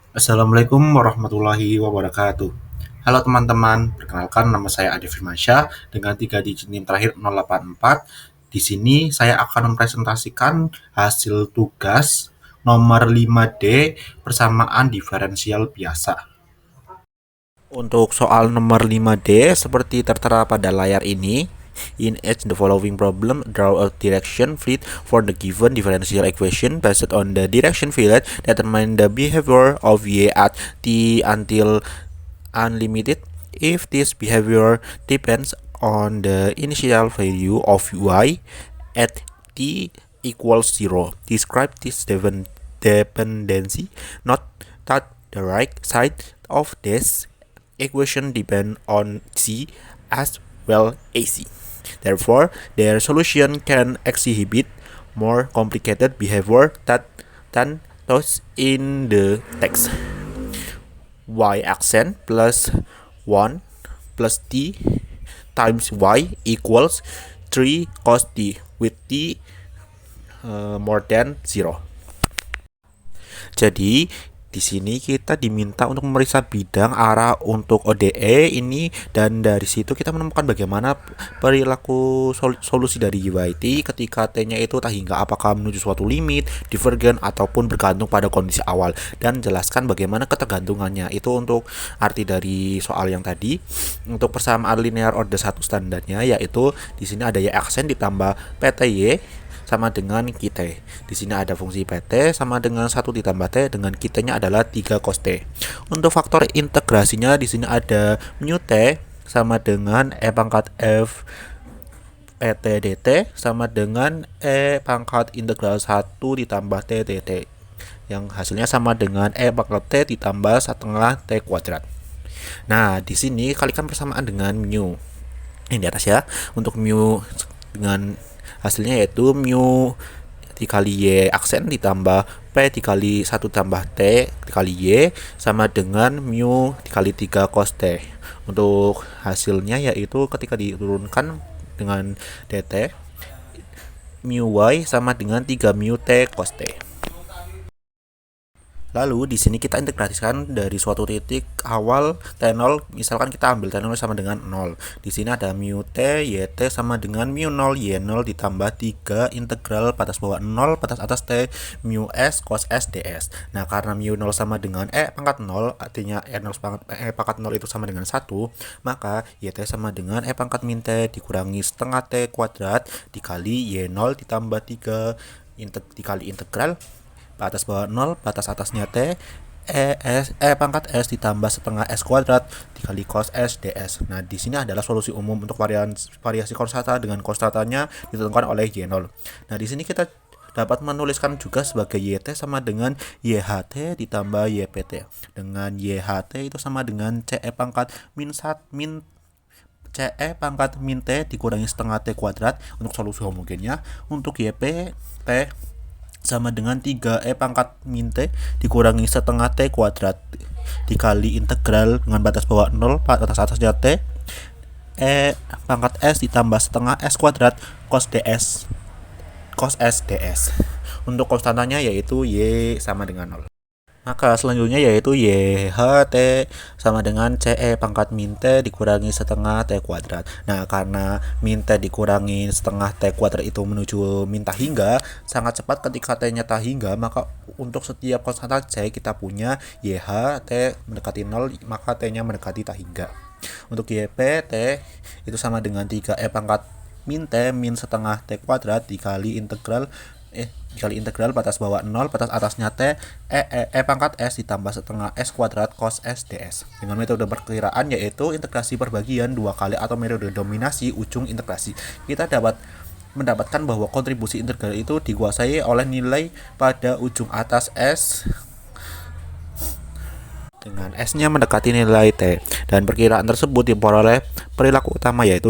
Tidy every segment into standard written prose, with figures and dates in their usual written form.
Assalamualaikum warahmatullahi wabarakatuh. Halo teman-teman, perkenalkan nama saya Ade Firmansyah dengan 3 digit NIM terakhir 084. Di sini saya akan mempresentasikan hasil tugas nomor 5D persamaan diferensial biasa. Untuk soal nomor 5D seperti tertera pada layar ini, in each the following problem, draw a direction field for the given differential equation based on the direction field, determine the behavior of y at t until unlimited. If this behavior depends on the initial value of y at t equals 0, describe this dependency. Note that the right side of this equation depend on c as well as c. Therefore, their solution can exhibit more complicated behavior than those in the text. Y accent plus 1 plus t times y equals 3 cos t with t more than 0. Jadi di sini kita diminta untuk memeriksa bidang arah untuk ODE ini, dan dari situ kita menemukan bagaimana perilaku solusi dari UIT ketika T-nya itu tak hingga apakah menuju suatu limit, divergen, ataupun bergantung pada kondisi awal, dan jelaskan bagaimana ketergantungannya. Itu untuk arti dari soal yang tadi. Untuk persamaan linear order 1 standarnya, yaitu di sini ada Y aksen ditambah PTY sama dengan QT. Di sini ada fungsi PT sama dengan 1 ditambah T dengan QT-nya adalah 3 cos T. Untuk faktor integrasinya di sini ada mu T sama dengan E pangkat F PT dt sama dengan E pangkat integral 1 ditambah T dt, yang hasilnya sama dengan E pangkat T ditambah setengah T kuadrat. Nah, di sini kalikan persamaan dengan mu. Ini di atas ya. Untuk mu dengan hasilnya yaitu mu dikali y aksen ditambah p dikali 1 tambah t dikali y sama dengan mu dikali 3 cos t. Untuk hasilnya yaitu ketika diturunkan dengan dt, mu y sama dengan 3 mu t cos t. Lalu di sini kita integrasikan dari suatu titik awal T0, misalkan kita ambil T0 sama dengan 0. Di sini ada mu T, YT sama dengan mu 0, Y0 ditambah 3 integral batas bawah 0 batas atas T mu S cos S ds. Nah, karena mu 0 sama dengan E pangkat 0, artinya E pangkat 0 itu sama dengan 1, maka YT sama dengan E pangkat min T dikurangi setengah T kuadrat dikali Y0 ditambah 3 dikali integral batas bawah 0, batas atasnya T, E pangkat S ditambah setengah S kuadrat dikali cos S ds. Nah, di sini adalah solusi umum untuk variasi konstanta dengan konstantanya ditentukan oleh Y0. Nah, di sini kita dapat menuliskan juga sebagai YT sama dengan YHT ditambah YPT. Dengan YHT itu sama dengan CE pangkat min CE pangkat min T dikurangi setengah T kuadrat untuk solusi homogennya. Untuk YP T sama dengan 3 E pangkat min T dikurangi setengah T kuadrat dikali integral dengan batas bawah 0 batas atasnya T E pangkat S ditambah setengah S kuadrat cos S ds. Untuk konstantanya yaitu Y sama dengan 0. Maka selanjutnya yaitu YHT sama dengan CE pangkat min T dikurangi setengah T kuadrat. Nah, karena min T dikurangi setengah T kuadrat itu menuju min tak hingga sangat cepat ketika T-nya tak hingga, maka untuk setiap konstanta C kita punya YHT mendekati 0, maka T-nya mendekati tak hingga. Untuk YPT itu sama dengan 3E pangkat min T min setengah T kuadrat dikali integral batas bawah 0 batas atasnya T E pangkat S ditambah setengah S kuadrat cos S ds. Dengan metode perkiraan yaitu integrasi perbagian 2 kali atau metode dominasi ujung integrasi, kita dapat mendapatkan bahwa kontribusi integral itu dikuasai oleh nilai pada ujung atas S dengan S-nya mendekati nilai T, dan perkiraan tersebut diperoleh perilaku utama yaitu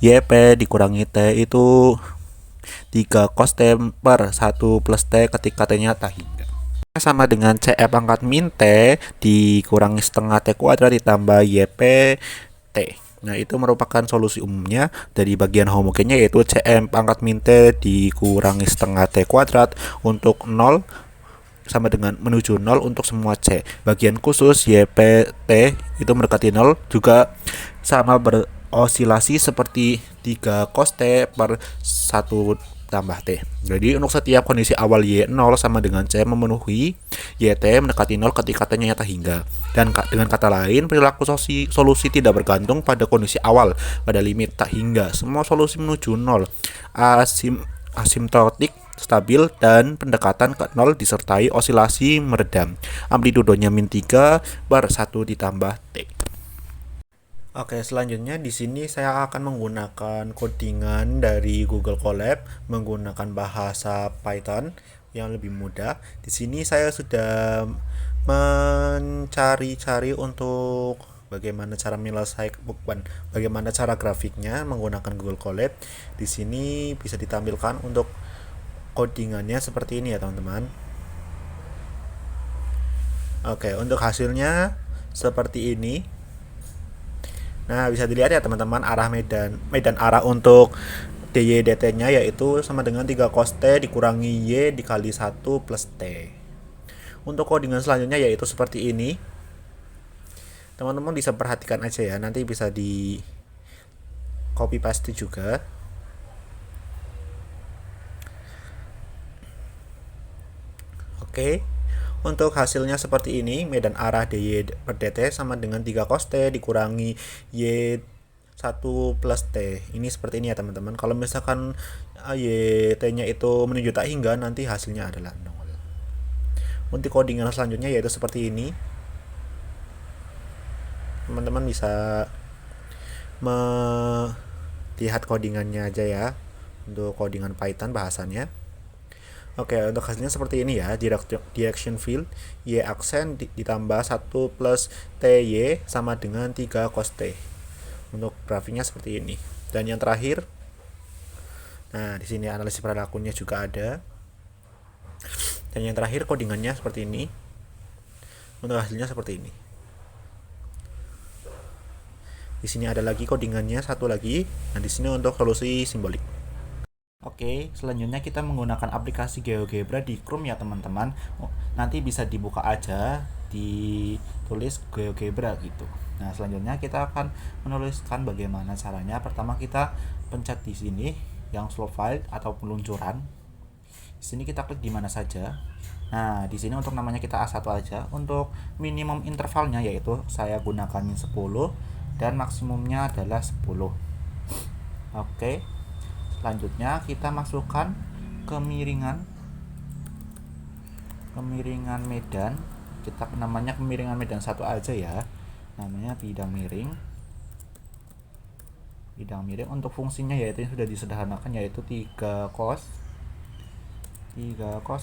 YP dikurangi T itu 3 cos T per 1 plus T ketika T-nya tak hingga. Sama dengan CE pangkat min T dikurangi setengah T kuadrat ditambah YP T. Nah, itu merupakan solusi umumnya dari bagian homogennya yaitu CE pangkat min T dikurangi setengah T kuadrat untuk 0 sama dengan menuju 0 untuk semua C. Bagian khusus YPT itu mendekati 0 juga sama berosilasi seperti 3 cos T per 1 tambah T. Jadi untuk setiap kondisi awal Y 0 sama dengan C memenuhi, YT mendekati 0 ketika T-nya nyata hingga. Dan dengan kata lain, perilaku solusi tidak bergantung pada kondisi awal, pada limit tak hingga. Semua solusi menuju 0. Asimptotik stabil dan pendekatan ke 0 disertai osilasi meredam. Amplitudonya min 3 bar 1 ditambah T. Oke, selanjutnya di sini saya akan menggunakan codingan dari Google Colab menggunakan bahasa Python yang lebih mudah. Di sini saya sudah mencari-cari untuk bagaimana cara menyelesaikan, bukan, bagaimana cara grafiknya menggunakan Google Colab. Di sini bisa ditampilkan untuk codingannya seperti ini ya, teman-teman. Oke, untuk hasilnya seperti ini. Nah, bisa dilihat ya teman-teman, arah medan arah untuk dy dt-nya yaitu sama dengan 3 cos T dikurangi Y dikali 1 plus T. Untuk codingan selanjutnya yaitu seperti ini. Teman-teman bisa perhatikan aja ya, nanti bisa di copy paste juga. Oke. Untuk hasilnya seperti ini, medan arah dy per dt sama dengan 3 cos T dikurangi Y 1 plus T. Ini seperti ini ya teman-teman. Kalau misalkan YT-nya itu menuju tak hingga, nanti hasilnya adalah 0. Untuk codingan selanjutnya yaitu seperti ini. Teman-teman bisa melihat codingannya aja ya. Untuk codingan Python bahasannya. Oke, untuk hasilnya seperti ini ya. Direction field Y aksen ditambah 1 plus TY sama dengan 3 cos T. Untuk grafiknya seperti ini. Dan yang terakhir, nah di sini analisis perilakunya juga ada. Dan yang terakhir codingannya seperti ini. Untuk hasilnya seperti ini. Di sini ada lagi codingannya satu lagi. Nah, di sini untuk solusi simbolik. Oke, selanjutnya kita menggunakan aplikasi GeoGebra di Chrome ya teman-teman. Nanti bisa dibuka aja, ditulis GeoGebra gitu. Nah, selanjutnya kita akan menuliskan bagaimana caranya. Pertama kita pencet di sini yang slow file atau peluncuran. Di sini kita klik di mana saja. Nah, di sini untuk namanya kita A1 aja. Untuk minimum intervalnya yaitu saya gunakan 10 dan maksimumnya adalah 10. Oke. Selanjutnya kita masukkan kemiringan medan. Kita namanya kemiringan medan 1 aja ya. Namanya bidang miring. Untuk fungsinya yaitu yang sudah disederhanakan yaitu 3 cos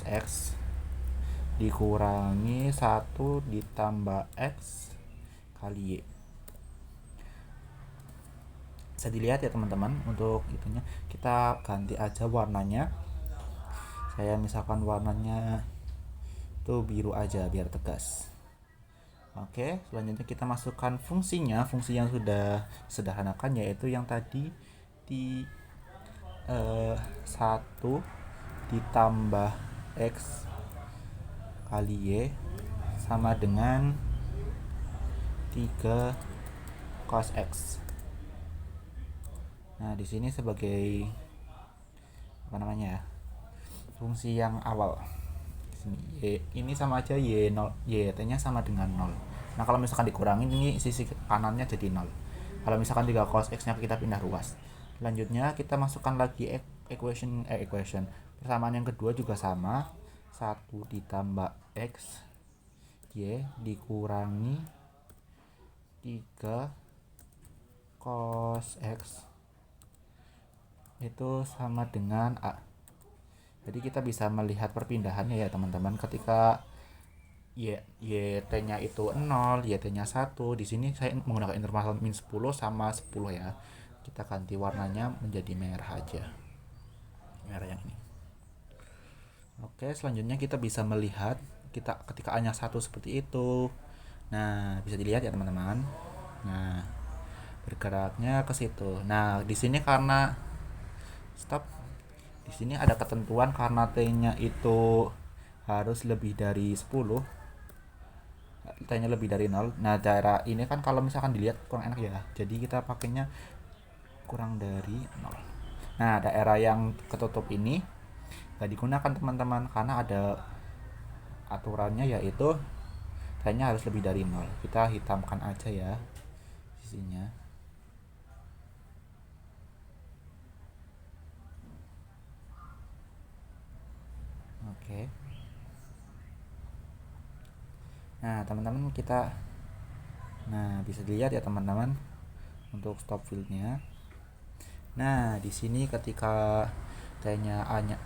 X dikurangi 1 ditambah X kali Y. Bisa dilihat ya teman-teman, untuk itunya kita ganti aja warnanya. Saya misalkan warnanya itu biru aja biar tegas. Oke, selanjutnya kita masukkan fungsinya. Fungsi yang sudah sederhanakan yaitu yang tadi di 1 ditambah X kali Y sama dengan 3 cos X. Nah, di sini sebagai apa namanya ya? Fungsi yang awal. Di sini ini sama aja Y0, YT-nya sama dengan 0. Nah, kalau misalkan dikurangin ini sisi kanannya jadi 0. Kalau misalkan 3 cos X-nya kita pindah ruas. Selanjutnya kita masukkan lagi equation. Persamaan yang kedua juga sama. 1 ditambah X Y dikurangi 3 cos X itu sama dengan A. Jadi kita bisa melihat perpindahannya ya teman-teman, ketika YT-nya itu 0, YT-nya 1. Di sini saya menggunakan interval min 10 sama 10 ya. Kita ganti warnanya menjadi merah aja. Merah yang ini. Oke, selanjutnya kita bisa melihat ketika A-nya 1 seperti itu. Nah, bisa dilihat ya teman-teman. Nah, bergeraknya ke situ. Nah, di sini karena di sini ada ketentuan karena T-nya itu harus lebih dari 10, T-nya lebih dari 0. Nah, daerah ini kan kalau misalkan dilihat kurang enak ya. Jadi kita pakainya kurang dari 0. Nah, daerah yang ketutup ini nggak digunakan teman-teman karena ada aturannya, yaitu T-nya harus lebih dari 0. Kita hitamkan aja ya sisinya. Oke. Nah, teman-teman bisa dilihat ya teman-teman untuk stop fieldnya. Nah, di sini ketika T-nya A-nya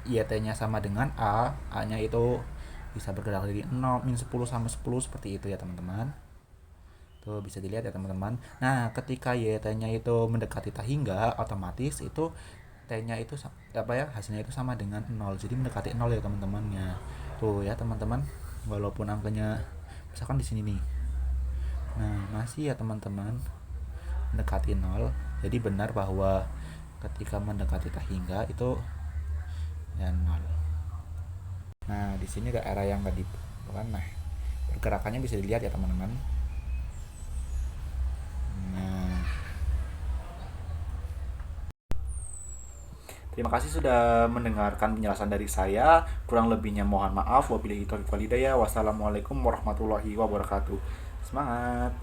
T-nya sama dengan A-nya itu bisa bergerak dari 0, min 10 sama 10 seperti itu ya teman-teman. Tuh bisa dilihat ya teman-teman. Nah, ketika YT-nya itu mendekati tahingga, otomatis itu T-nya itu hasilnya itu sama dengan 0. Jadi mendekati 0 ya teman-temannya. Tuh ya teman-teman, walaupun angkanya misalkan di sini nih. Nah, masih ya teman-teman mendekati 0. Jadi benar bahwa ketika mendekati tahingga itu ya 0. Nah, di sini daerah yang tadi kan, nah pergerakannya bisa dilihat ya teman-teman. Nah, terima kasih sudah mendengarkan penjelasan dari saya. Kurang lebihnya mohon maaf. Wabillahi taufiq wal hidayah. Wassalamualaikum warahmatullahi wabarakatuh. Semangat.